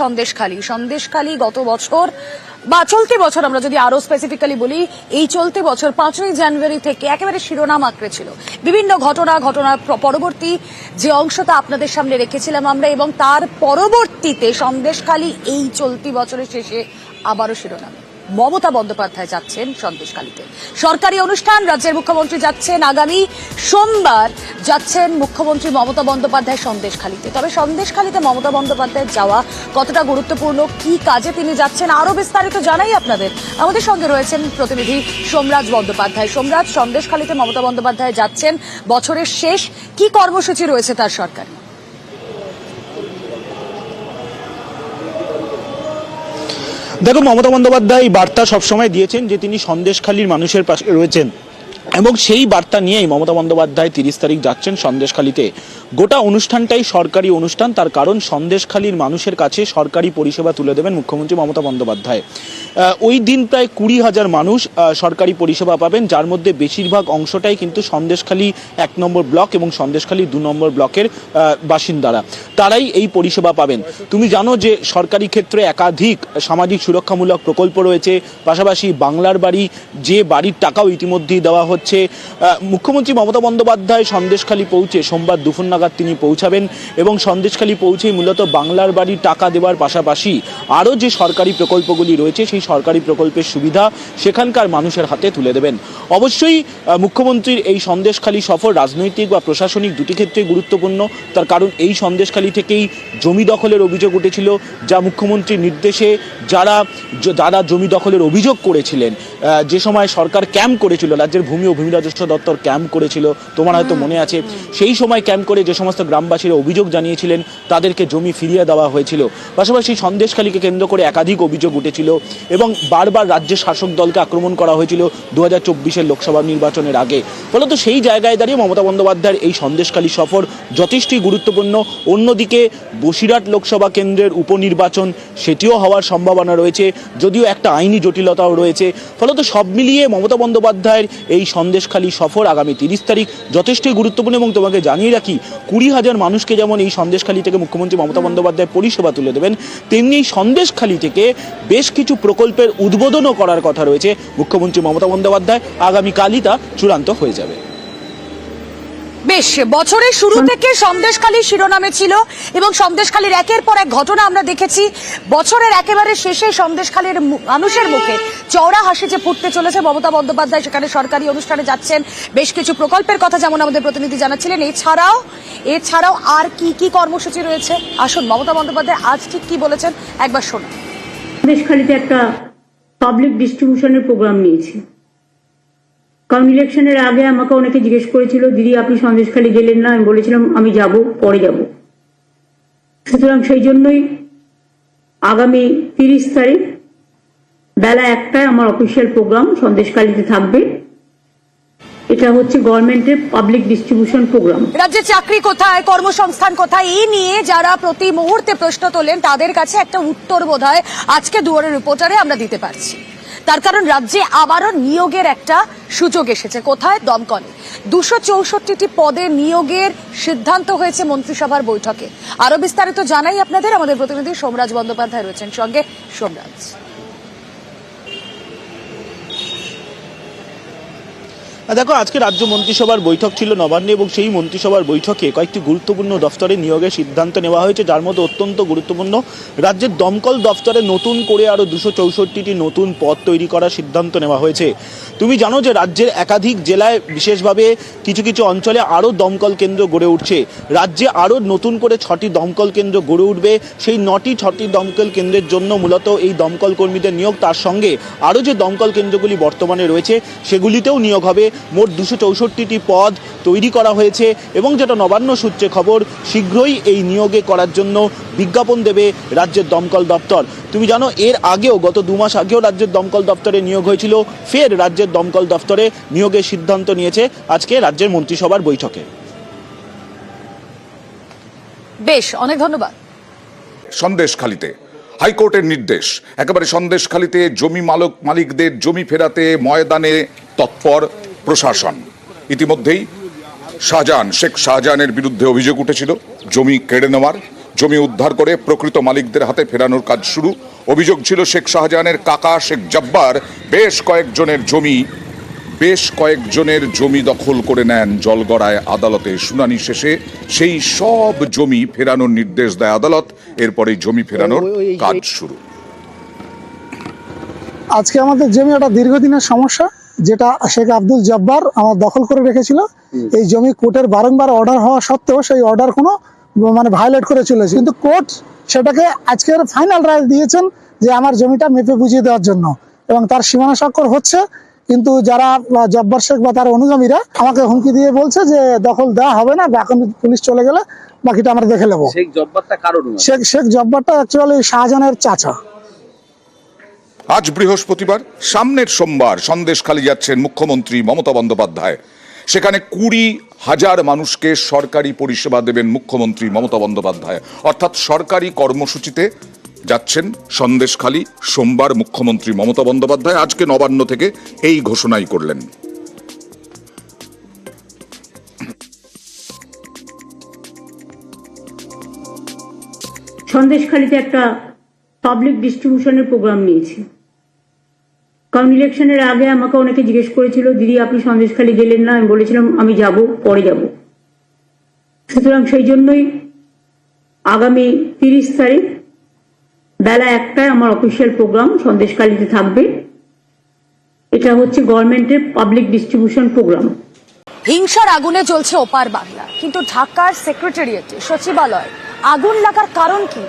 সন্দেশখালী গত বছর বা চলতি বছর আমরা যদি আরো স্পেসিফিক্যালি বলি, এই চলতি বছর 5ই জানুয়ারি থেকে একেবারে শিরোনাম আঁকড়ে ছিল বিভিন্ন ঘটনার পরবর্তী যে অংশটা আপনাদের সামনে রেখেছিলাম আমরা, এবং তার পরবর্তীতে সন্দেশখালী এই চলতি বছরের শেষে আবারও শিরোনাম। মমতা বন্দ্যোপাধ্যায় যাচ্ছেন সন্দেশখালীতে, সরকারি অনুষ্ঠান, রাজ্যের মুখ্যমন্ত্রী যাচ্ছেন, আগামী সোমবার যাচ্ছেন মুখ্যমন্ত্রী মমতা বন্দ্যোপাধ্যায় সন্দেশখালীতে। তবে সন্দেশখালীতে মমতা বন্দ্যোপাধ্যায়ের যাওয়া কতটা গুরুত্বপূর্ণ, কি কাজে তিনি যাচ্ছেন, আরো বিস্তারিত জানাই আপনাদের। আমাদের সঙ্গে রয়েছেন প্রতিনিধি সোমরাজ বন্দ্যোপাধ্যায়। সোমরাজ, সন্দেশখালীতে মমতা বন্দ্যোপাধ্যায় যাচ্ছেন, বছরের শেষ, কি কর্মসূচি রয়েছে তার সরকারি? দেখো, মমতা বন্দ্যোপাধ্যায় বার্তা সবসময় দিয়েছেন যে তিনি সন্দেশখালীর মানুষের পাশে রয়েছেন, এবং সেই বার্তা নিয়েই মমতা বন্দ্যোপাধ্যায় 30 তারিখ যাচ্ছেন সন্দেশখালীতে। গোটা অনুষ্ঠানটাই সরকারি অনুষ্ঠান, তার কারণ সন্দেশখালীর মানুষের কাছে সরকারি পরিষেবা তুলে দেবেন মুখ্যমন্ত্রী মমতা বন্দ্যোপাধ্যায়। ওই দিন প্রায় 20,000 মানুষ সরকারি পরিষেবা পাবেন, যার মধ্যে বেশিরভাগ অংশটাই কিন্তু সন্দেশখালী 1 নম্বর ব্লক এবং সন্দেশখালী 2 নম্বর ব্লকের বাসিন্দারা, তারাই এই পরিষেবা পাবেন। তুমি জানো যে সরকারি ক্ষেত্রে একাধিক সামাজিক সুরক্ষামূলক প্রকল্প রয়েছে, পাশাপাশি বাংলার বাড়ি, যে বাড়ির টাকাও ইতিমধ্যেই দেওয়া হচ্ছে। মুখ্যমন্ত্রী মমতা বন্দ্যোপাধ্যায় সন্দেশখালী পৌঁছে সোমবার দুপুর নাগাদ তিনি পৌঁছাবেন, এবং সন্দেশখালী পৌঁছেই মূলত বাংলার বাড়ির টাকা দেওয়ার পাশাপাশি আরও যে সরকারি প্রকল্পগুলি রয়েছে সেই সরকারি প্রকল্পের সুবিধা সেখানকার মানুষের হাতে তুলে দেবেন। অবশ্যই মুখ্যমন্ত্রীর এই সন্দেশখালী সফর রাজনৈতিক বা প্রশাসনিক দুটি ক্ষেত্রে গুরুত্বপূর্ণ, তার কারণ এই সন্দেশখালী থেকেই জমি দখলের অভিযোগ উঠেছিল, যা মুখ্যমন্ত্রীর নির্দেশে যারা জমি দখলের অভিযোগ করেছিলেন, যে সময় সরকার ক্যাম্প করেছিল, রাজ্যের ভূমি ও ভূমি রাজস্ব দপ্তর ক্যাম্প করেছিল, তোমার হয়তো মনে আছে, সেই সময় ক্যাম্প করে যে সমস্ত গ্রামবাসীরা অভিযোগ জানিয়েছিলেন তাদেরকে জমি ফিরিয়ে দেওয়া হয়েছিল। পাশাপাশি সন্দেশখালীকে কেন্দ্র করে একাধিক অভিযোগ উঠেছিল এবং বারবার রাজ্যের শাসক দলকে আক্রমণ করা হয়েছিল 2024 লোকসভা নির্বাচনের আগে। ফলত সেই জায়গায় দাঁড়িয়ে মমতা বন্দ্যোপাধ্যায়ের এই সন্দেশখালী সফর যথেষ্টই গুরুত্বপূর্ণ। অন্যদিকে বসিরহাট লোকসভা কেন্দ্রের উপনির্বাচন, সেটিও হওয়ার সম্ভাবনা রয়েছে, যদিও একটা আইনি জটিলতাও রয়েছে। ফলত সব মিলিয়ে মমতা বন্দ্যোপাধ্যায়ের এই সন্দেশখালী সফর আগামী 30 তারিখ যথেষ্টই গুরুত্বপূর্ণ। এবং তোমাকে জানিয়ে রাখি, 20,000 মানুষকে যেমন এই সন্দেশখালী থেকে মুখ্যমন্ত্রী মমতা বন্দ্যোপাধ্যায় পরিষেবা তুলে দেবেন, তেমনি এই সন্দেশখালী থেকে বেশ কিছু প্রকল্পের উদ্বোধনও করার কথা রয়েছে মুখ্যমন্ত্রী মমতা বন্দ্যোপাধ্যায়। আগামীকালই তা চূড়ান্ত হয়ে যাবে। বেশ, বছরের শুরু থেকে সন্দেশখালী শিরোনামে ছিল এবং সন্দেশখালীর একের পর এক ঘটনা আমরা দেখেছি। বছরের একেবারে শেষে সন্দেশখালীর মানুষের মুখে চওড়া হাসি যে ফুটতে চলেছে, মমতা বন্দ্যোপাধ্যায় সেখানে সরকারি অনুষ্ঠানে যাচ্ছেন, বেশ কিছু প্রকল্পের কথা যেমন আমাদের প্রতিনিধি জানাচ্ছিলেন। এছাড়াও আর কি কি কর্মসূচি রয়েছে, আসুন মমতা বন্দ্যোপাধ্যায় আজ ঠিক কি বলেছেন একবার শোনো। সন্দেশখালীতে একটা পাবলিক ডিস্ট্রিবিউশনের প্রোগ্রাম নিয়েছি, কারণ ইলেকশনের আগে আমাকে অনেকে জিজ্ঞেস করেছিল, দিদি আপনি সন্দেশখালী গেলেন না। আমি বলেছিলাম আমি যাব, পরে যাব। সুতরাং সেই জন্যই আগামী 30 তারিখ বেলা 1টায় আমার অফিসিয়াল প্রোগ্রাম সন্দেশখালীতে থাকবে। এটা হচ্ছে গভর্নমেন্টের পাবলিক ডিস্ট্রিবিউশন প্রোগ্রাম। রাজ্যে চাকরি কোথায়, কর্মসংস্থান কোথায়, এই নিয়ে যারা প্রতি মুহূর্তে প্রশ্ন তোলেন তাদের কাছে একটা উত্তর বোধহয় আজকে দুয়ারের রিপোর্টারে আমরা দিতে পারছি। তার কারণ রাজ্যে আবারও নিয়োগের একটা সুযোগ এসেছে। কোথায়? দমকলে 264টি পদে নিয়োগের সিদ্ধান্ত হয়েছে মন্ত্রিসভার বৈঠকে। আরো বিস্তারিত জানাই আপনাদের, আমাদের প্রতিনিধি সোমরাজ বন্দ্যোপাধ্যায় রয়েছেন সঙ্গে। সোমরাজ, দেখো, আজকে রাজ্য মন্ত্রিসভার বৈঠক ছিল নবান্নে, এবং সেই মন্ত্রিসভার বৈঠকে কয়েকটি গুরুত্বপূর্ণ দফতরে নিয়োগের সিদ্ধান্ত নেওয়া হয়েছে, যার মধ্যে অত্যন্ত গুরুত্বপূর্ণ রাজ্যের দমকল দফতরে নতুন করে আরও 264টি নতুন পদ তৈরি করার সিদ্ধান্ত নেওয়া হয়েছে। তুমি জানো যে রাজ্যের একাধিক জেলায়, বিশেষভাবে কিছু কিছু অঞ্চলে আরও দমকল কেন্দ্র গড়ে উঠছে। রাজ্যে আরও নতুন করে 6টি দমকল কেন্দ্র গড়ে উঠবে। সেই 6টি দমকল কেন্দ্রের জন্য মূলত এই দমকল কর্মীদের নিয়োগ, তার সঙ্গে আরও যে দমকল কেন্দ্রগুলি বর্তমানে রয়েছে সেগুলিতেও নিয়োগ হবে। মোট 264টি পদ তৈরি করা হয়েছে, এবং যেটা নবান্ন সূত্রে খবর, শীঘ্রই এই নিয়োগে করার জন্য বিজ্ঞাপন দেবে রাজ্যের দমকল দপ্তর। তুমি জানো, এর আগেও গত 2 মাস আগেও রাজ্যের দমকল দপ্তরে নিয়োগ হয়েছিল, ফের রাজ্যের দমকল দপ্তরে নিয়োগের সিদ্ধান্ত নিয়েছে আজকে রাজ্যের মন্ত্রিসভার বৈঠকে। বেশ, অনেক ধন্যবাদ। সন্দেশখালীতে হাইকোর্টের নির্দেশ, একেবারে সন্দেশখালীতে জমি মালিকদের জমি ফেরাতে ময়দানে তৎপর প্রশাসন। ইতিমধ্যেই শেখ শাহজাহানের বিরুদ্ধে অভিযোগ উঠেছিল জমি কেড়ে নেওয়ার। জমি উদ্ধার করে প্রকৃত মালিকদের হাতে ফেরানোর কাজ শুরু। অভিযোগ ছিল শেখ শাহজাহানের কাকা শেখ জব্বার বেশ কয়েকজনের জমি দখল করে নেন জলগড়ায়। আদালতে শুনানি শেষে সেই সব জমি ফেরানোর নির্দেশ দেয় আদালত। এরপরে জমি ফেরানোর কাজ শুরু। আজকে আমাদের জমি একটা দীর্ঘদিনের সমস্যা, যেটা শেখ আব্দুল জব্বার আমার দখল করে রেখেছিল। এই জমি কোর্টের বারংবার অর্ডার হওয়া সত্ত্বেও সেই অর্ডার কোনো ভায়োলেট করে চলেছে, কিন্তু কোর্ট সেটাকে আজকের ফাইনাল রায় দিয়েছেন যে আমার জমিটা মেপে বুঝিয়ে দেওয়ার জন্য, এবং তার সীমানা স্বাক্ষর হচ্ছে। কিন্তু যারা জব্বার শেখ বা তার অনুগামীরা আমাকে হুমকি দিয়ে বলছে যে দখল দেওয়া হবে না, এখন পুলিশ চলে গেলে বাকিটা আমরা দেখে নেবো। শেখ জব্বারটা অ্যাকচুয়ালি শাহজাহানের চাচা। আজ বৃহস্পতিবার, সামনের সোমবার সন্দেশখালী যাচ্ছেন মুখ্যমন্ত্রী মমতা বন্দ্যোপাধ্যায়। সেখানে 20,000 মানুষকে সরকারি পরিষেবা দেবেন মুখ্যমন্ত্রী মমতা বন্দ্যোপাধ্যায়। অর্থাৎ সরকারি কর্মসূচিতে যাচ্ছেন সন্দেশখালী সোমবার মুখ্যমন্ত্রী মমতা বন্দ্যোপাধ্যায়। আজকে নবান্ন থেকে এই ঘোষণাই করলেন। সন্দেশখালীতে একটা পাবলিক ডিস্ট্রিবিউশনের প্রোগ্রাম নিয়েছি, কারণ ইলেকশনের আগে আমাকে অনেকে জিজ্ঞেস করেছিল, দিদি আপনি সন্দেশখালী গেলেন না। আমি বলেছিলাম আমি যাব, পরে যাব। সুতরাং সেই জন্যই আগামী 30 তারিখ বেলা 1টায় আমার অফিসিয়াল প্রোগ্রাম সন্দেশখালীতে থাকবে। এটা হচ্ছে গভর্নমেন্টের পাবলিক ডিস্ট্রিবিউশন প্রোগ্রাম। হিংসার আগুনে জ্বলছে ওপার বাংলা, কিন্তু ঢাকার সেক্রেটারিয়েটে সচিবালয় আগুন লাগার কারণ কি?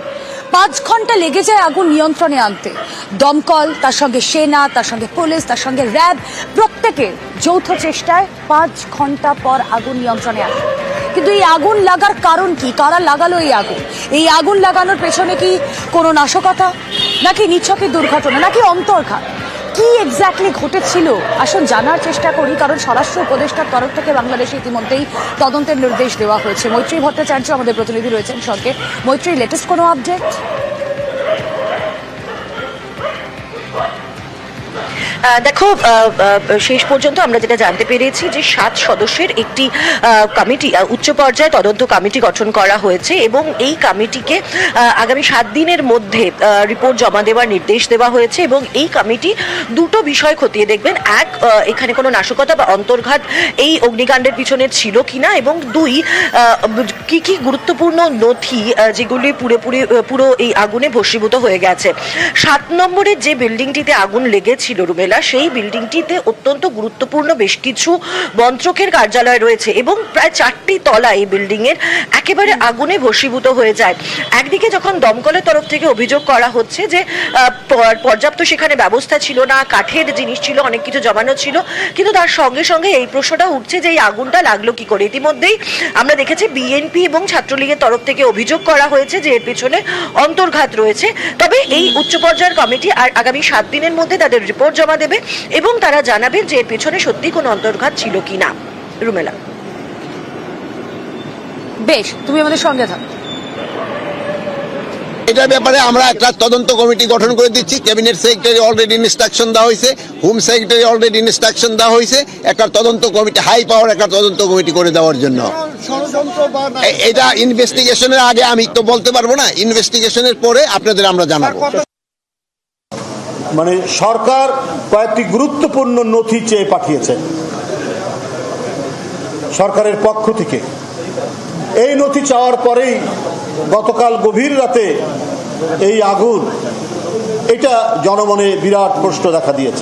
5 ঘন্টা লেগে যায় আগুন নিয়ন্ত্রণে আনতে। দমকল, তার সঙ্গে সেনা, তার সঙ্গে পুলিশ, তার সঙ্গে র্যাব, প্রত্যেকের যৌথ চেষ্টায় 5 ঘন্টা পর আগুন নিয়ন্ত্রণে আসে। কিন্তু এই আগুন লাগার কারণ কি? কারা লাগালো এই আগুন? এই আগুন লাগানোর পেছনে কি কোনো নাশকতা, নাকি নিছকই দুর্ঘটনা, নাকি অন্তর্ঘাত? কি এক্স্যাক্টলি ঘটেছিল আসুন জানার চেষ্টা করি, কারণ স্বরাষ্ট্র উপদেষ্টার তরফ থেকে বাংলাদেশে ইতিমধ্যেই তদন্তের নির্দেশ দেওয়া হয়েছে। মৈত্রী ভট্টাচার্য আমাদের প্রতিনিধি রয়েছেন সঙ্গে। মৈত্রী, লেটেস্ট কোনো আপডেট? দেখো, শেষ পর্যন্ত আমরা যেটা জানতে পেরেছি যে 7 সদস্যের একটি কমিটি, উচ্চ পর্যায়ে তদন্ত কমিটি গঠন করা হয়েছে, এবং এই কমিটিকে আগামী 7 দিনের মধ্যে রিপোর্ট জমা দেওয়ার নির্দেশ দেওয়া হয়েছে। এবং এই কমিটি দুটো বিষয় খতিয়ে দেখবেন, এক, এখানে কোনো নাশকতা বা অন্তর্ঘাত এই অগ্নিকাণ্ডের পিছনে ছিল কিনা, এবং 2, কি কি গুরুত্বপূর্ণ নথি যেগুলি পুরো এই আগুনে ভস্মীভূত হয়ে গেছে। 7 নম্বরের যে বিল্ডিংটিতে আগুন লেগেছিল রুমেলা, সেই বিল্ডিংটিতে অত্যন্ত গুরুত্বপূর্ণ বেশ কিছু মন্ত্রকের কার্যালয় রয়েছে, এবং প্রায় 4টি তলা এই বিল্ডিং এর একেবারে আগুনে ভস্মীভূত হয়ে যায়। একদিকে যখন দমকলের তরফ থেকে অভিযোগ করা হচ্ছে যে পর্যাপ্ত সেখানে ব্যবস্থা ছিল না, কাঠের জিনিস ছিল, অনেক কিছু জমানো ছিল, কিন্তু তার সঙ্গে সঙ্গে এই প্রশ্নটা উঠছে যে এই আগুনটা লাগলো কি করে। ইতিমধ্যেই আমরা দেখেছি বিএনপি এবং ছাত্রলীগের তরফ থেকে অভিযোগ করা হয়েছে যে এর পেছনে অন্তর্ঘাত রয়েছে। তবে এই উচ্চ পর্যায়ের কমিটি আর আগামী 7 দিনের মধ্যে তাদের রিপোর্ট জমা দেবে, এবং তারা জানাবেন যে এর পেছনে সত্যি কোনো অন্তর্ঘাত ছিল কিনা। রুমেলা, বেশ, তুমি আমাদের সঙ্গে থাকো। এটার ব্যাপারে আমরা একটা তদন্ত কমিটি গঠন করে দিচ্ছি। ক্যাবিনেট সেক্রেটারি অলরেডি ইনস্ট্রাকশন দেওয়া হয়েছে, হোম সেক্রেটারি অলরেডি ইনস্ট্রাকশন দেওয়া হয়েছে একটা তদন্ত কমিটি, হাই পাওয়ার একটা তদন্ত কমিটি করে দেওয়ার জন্য। এটা ইনভেস্টিগেশনের আগে আমি তো বলতে পারবো না, ইনভেস্টিগেশনের পরে আপনাদের আমরা জানাবো। মানে সরকার কয়েকটি গুরুত্বপূর্ণ নথি চেয়ে পাঠিয়েছে সরকারের পক্ষ থেকে। এই নথি চাওয়ার পরেই গতকাল গভীর রাতে এই আগুন, এটা জনমনে বিরাট প্রশ্ন দেখা দিয়েছে।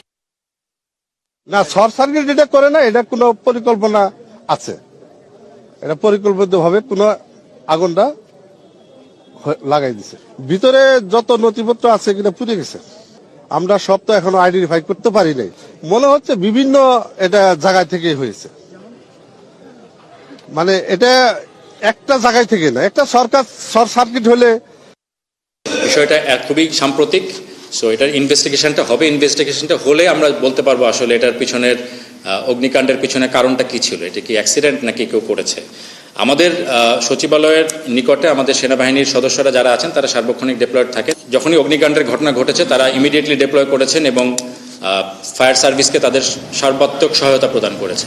না, শর্ট সার্কিট যেটা করে না, এটা কোনো পরিকল্পনা আছে, এটা পরিকল্পিতভাবে কোনো আগুনটা লাগাই দিছে। ভিতরে যত নথিপত্র আছে কিনা পুড়ে গেছে, আমরা সব তো এখনো আইডেন্টিফাই করতে পারি নাই। মনে হচ্ছে বিভিন্ন এটা জায়গা থেকে হয়েছে, মানে এটা একটা জায়গায় থেকে না, একটা সরকার শর্ট সার্কিট হলে। বিষয়টা খুবই সাম্প্রতিক, সো এটার ইনভেস্টিগেশনটা হবে। ইনভেস্টিগেশনটা হলে আমরা বলতে পারবো আসলে এটার পিছনের অগ্নিকাণ্ডের পিছনে কারণটা কি ছিল, এটা কি অ্যাক্সিডেন্ট নাকি কেউ করেছে। আমাদের সচিবালয়ের নিকটে আমাদের সেনাবাহিনীর সদস্যরা যারা আছেন তারা সার্বক্ষণিক ডেপ্লয়েড থাকে। যখনই অগ্নিকাণ্ডের ঘটনা ঘটেছে তারা ইমিডিয়েটলি ডেপ্লয় করেছেন এবং ফায়ার সার্ভিসকে তাদের সর্বাত্মক সহায়তা প্রদান করেছেন।